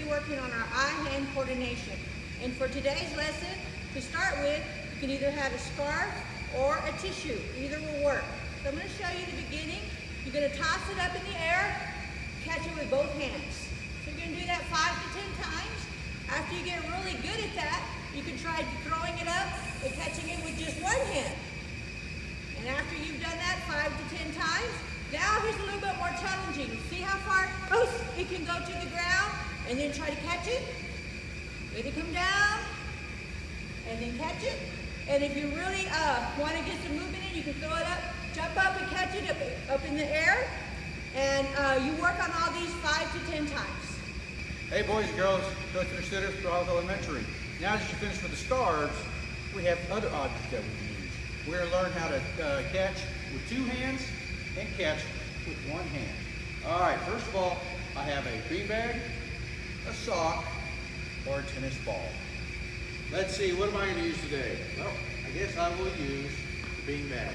working on our eye-hand coordination. And for today's lesson, to start with, you can either have a scarf or a tissue. Either will work. So I'm going to show you the beginning. You're going to toss it up in the air, catch it with both hands. So you're going to do that 5 to 10 times. After you get really good at that, you can try throwing it up and catching it with just one hand. And after you've done that 5 to 10 times, now here's a little bit more challenging. See how far it can go to the ground, and then try to catch it. Let it come down, and then catch it. And if you really want to get some movement in, you can throw it up, jump up and catch it up in the air. And you work on all these 5 to 10 times. Hey boys and girls, Coach Resurez for Alls Elementary. Now that you finished with the scarves, we have other objects that we can use. We're going to learn how to catch with 2 hands and catch with 1 hand. All right, first of all, I have a beanbag, a sock, or a tennis ball. Let's see, what am I going to use today? Well, I guess I will use the beanbag.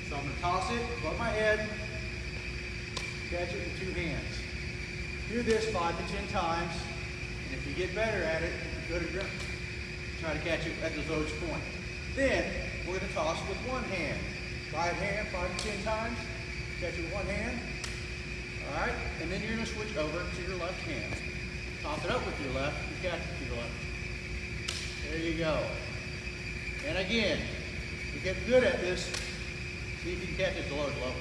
So I'm going to toss it above my head, catch it with 2 hands. Do this 5 to 10 times, and if you get better at it, go to try to catch it at the lowest point. Then we're going to toss it with 1 hand. Right hand, 5 to 10 times, catch it with 1 hand. All right, and then you're going to switch over to your left hand. Toss it up with your left, and catch it with your left. There you go. And again, to get good at this, see if you can catch it at the lowest level.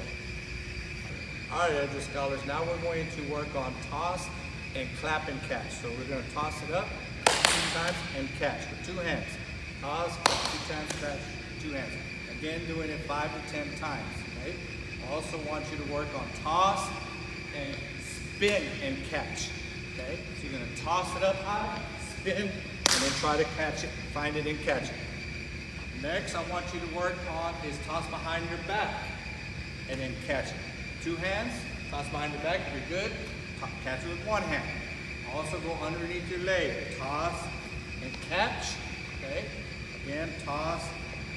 All right, Edge Scholars, now we're going to work on toss and clap and catch. So we're going to toss it up 2 times and catch with 2 hands. Toss, 2 times, catch, 2 hands. Again, doing it 5 to 10 times, okay? I also want you to work on toss and spin and catch, okay? So you're going to toss it up high, spin, and then try to catch it, find it and catch it. Next, I want you to work on is toss behind your back and then catch it. 2 hands, toss behind your back, if you're good, catch it with 1 hand. Also go underneath your leg, toss and catch, okay? Again, toss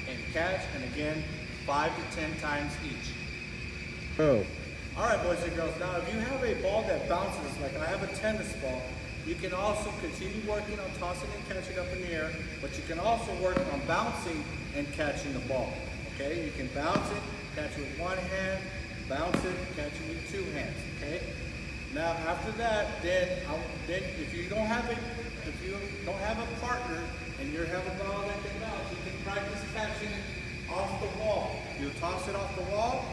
and catch, and again, 5 to 10 times each. Oh. All right, boys and girls, now if you have a ball that bounces, like I have a tennis ball, you can also continue working on tossing and catching up in the air, but you can also work on bouncing and catching the ball, okay? You can bounce it, catch it with 1 hand, bounce it, catch it with 2 hands, okay? Now after that, then if you don't have a partner and you have a ball that can bounce, you can practice catching it off the wall. You toss it off the wall,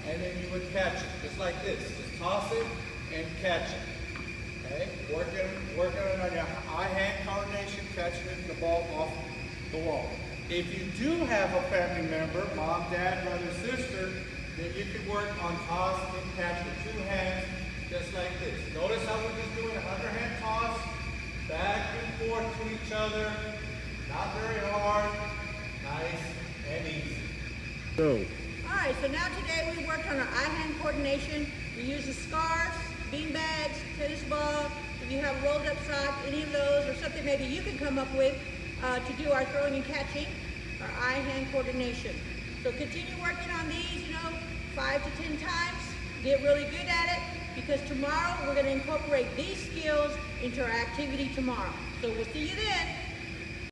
and then you would catch it, just like this. Just toss it and catch it. Okay? Working on your eye-hand coordination, catching the ball off the wall. If you do have a family member, mom, dad, brother, sister, then you can work on toss and catch with 2 hands, just like this. Notice how we're just doing an underhand toss, back and forth to each other, not very hard, nice and easy. Go. All right, so now today we worked on our eye-hand coordination. We used the scarves, bean bags, tennis ball. If you have rolled up sock, any of those, or something maybe you can come up with to do our throwing and catching, our eye-hand coordination. So continue working on these, 5 to 10 times. Get really good at it, because tomorrow we're going to incorporate these skills into our activity tomorrow. So we'll see you then.